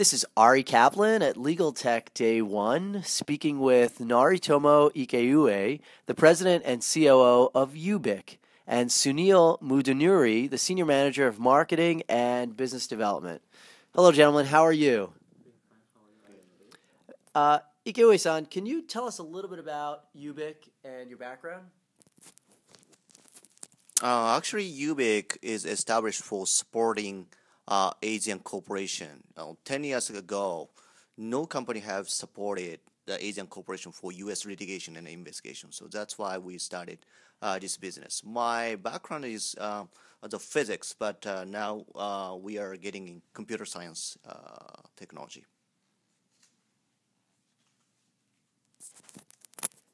This is Ari Kaplan at Legal Tech Day 1, speaking with Naritomo Ikeue, the president and COO of UBIC, and Sunil Mudunuri, the senior manager of marketing and business development. Hello, gentlemen. How are you? Ikeue-san, can you tell us a little bit about UBIC and your background? Actually, UBIC is established for supporting Asian corporation. 10 years ago, no company have supported the Asian corporation for U.S. litigation and investigation. So that's why we started this business. My background is the physics, but now we are getting in computer science technology.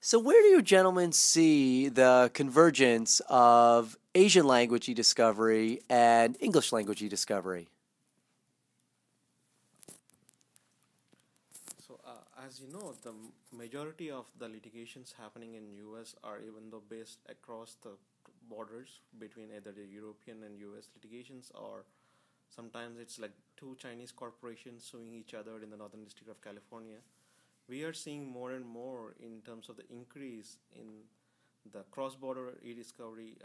So where do you gentlemen see the convergence of Asian language e-discovery and English language e-discovery? So, as you know, the majority of the litigations happening in US are even though based across the borders between either the European and US litigations, or sometimes it's like two Chinese corporations suing each other in the Northern District of California. We are seeing more and more in terms of the increase in the cross-border e-discovery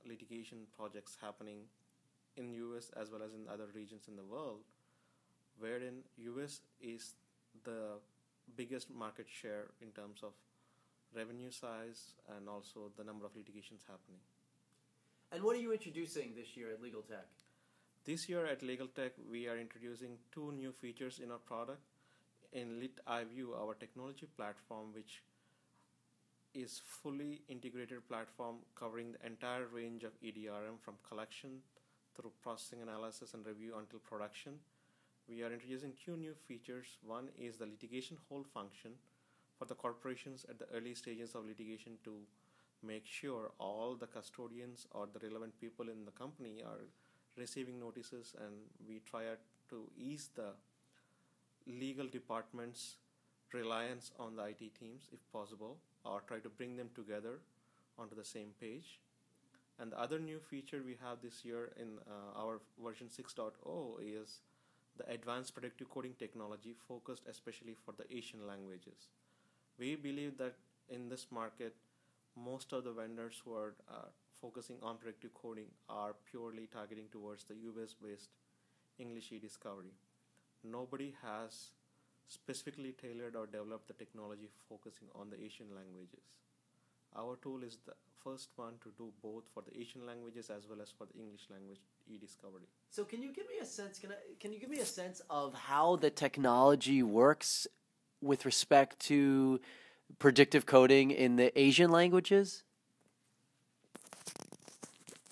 litigation projects happening in US as well as in other regions in the world, wherein US is the biggest market share in terms of revenue size and also the number of litigations happening. And what are you introducing this year at Legal Tech? This year at Legal Tech, we are introducing two new features in our product. In Lit iView, our technology platform, which is fully integrated platform covering the entire range of EDRM from collection through processing, analysis, and review until production. We are introducing two new features. One is the litigation hold function for the corporations at the early stages of litigation to make sure all the custodians or the relevant people in the company are receiving notices, and we try to ease the legal department's reliance on the IT teams if possible, or try to bring them together onto the same page. And the other new feature we have this year in our version 6.0 is the advanced predictive coding technology focused especially for the Asian languages. We believe that in this market, most of the vendors who are focusing on predictive coding are purely targeting towards the US-based English e-discovery. Nobody has specifically tailored or developed the technology focusing on the Asian languages. Our tool is the first one to do both for the Asian languages as well as for the English language e-discovery. So can you give me a sense? Can you give me a sense of how the technology works with respect to predictive coding in the Asian languages?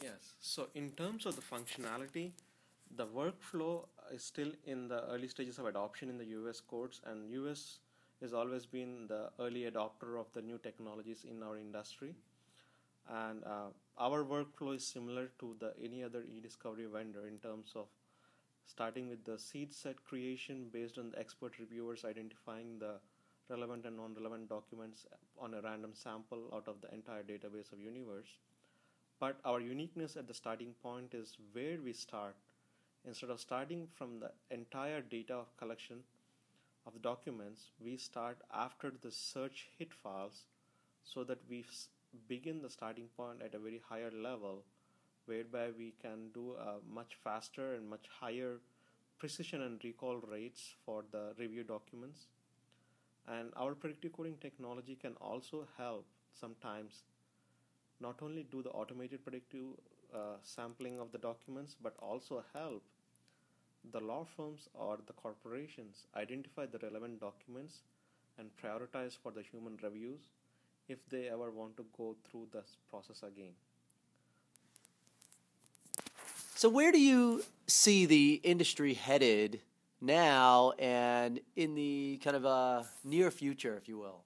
Yes. So in terms of the functionality, the workflow is still in the early stages of adoption in the US courts, and US has always been the early adopter of the new technologies in our industry. And our workflow is similar to any other e-discovery vendor in terms of starting with the seed set creation based on the expert reviewers identifying the relevant and non-relevant documents on a random sample out of the entire database of universe. But our uniqueness at the starting point is where we start. Instead of starting from the entire data collection of the documents, we start after the search hit files so that we begin the starting point at a very higher level, whereby we can do a much faster and much higher precision and recall rates for the review documents. And our predictive coding technology can also help sometimes not only do the automated predictive sampling of the documents, but also help the law firms or the corporations identify the relevant documents and prioritize for the human reviews if they ever want to go through this process again. So where do you see the industry headed now and in the kind of near future, if you will?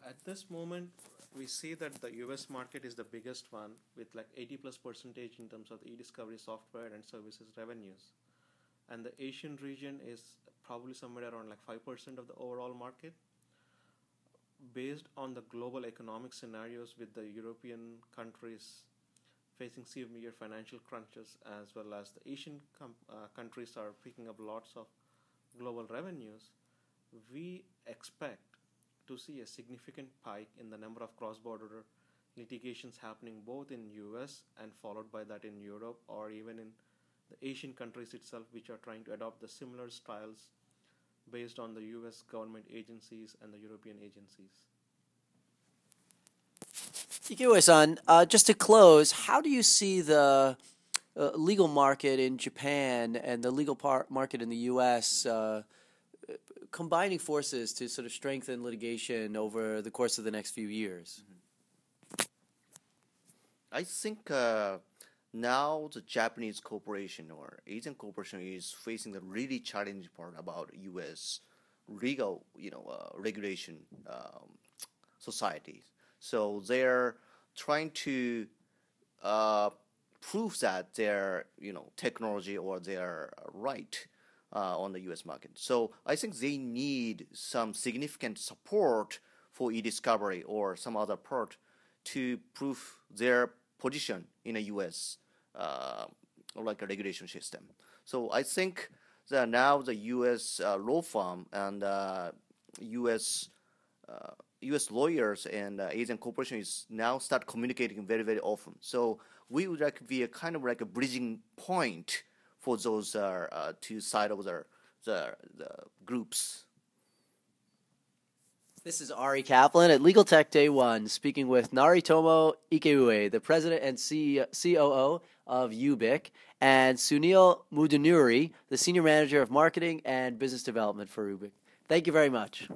At this moment, we see that the US market is the biggest one with like 80+% in terms of the e-discovery software and services revenues. And the Asian region is probably somewhere around like 5% of the overall market. Based on the global economic scenarios with the European countries facing severe financial crunches, as well as the Asian countries are picking up lots of global revenues, we expect to see a significant spike in the number of cross-border litigations happening both in US and followed by that in Europe, or even in the Asian countries itself, which are trying to adopt the similar styles based on the US government agencies and the European agencies. Ikeue-san, just to close, how do you see the legal market in Japan and the legal market in the U.S. Combining forces to sort of strengthen litigation over the course of the next few years? I think now the Japanese corporation or Asian corporation is facing the really challenging part about U.S. legal, regulation societies. So they're trying to prove that their, technology or their right on the U.S. market. So I think they need some significant support for ediscovery or some other part to prove their position in a U.S. Like a regulation system. So I think that now the U.S. Law firm and U.S. lawyers and Asian corporation is now start communicating very, very often. So we would like to be a kind of like a bridging point for those two sides of the groups. This is Ari Kaplan at Legal Tech Day 1, speaking with Naritomo Ikeue, the president and COO of UBIC, and Sunil Mudunuri, the senior manager of marketing and business development for UBIC. Thank you very much.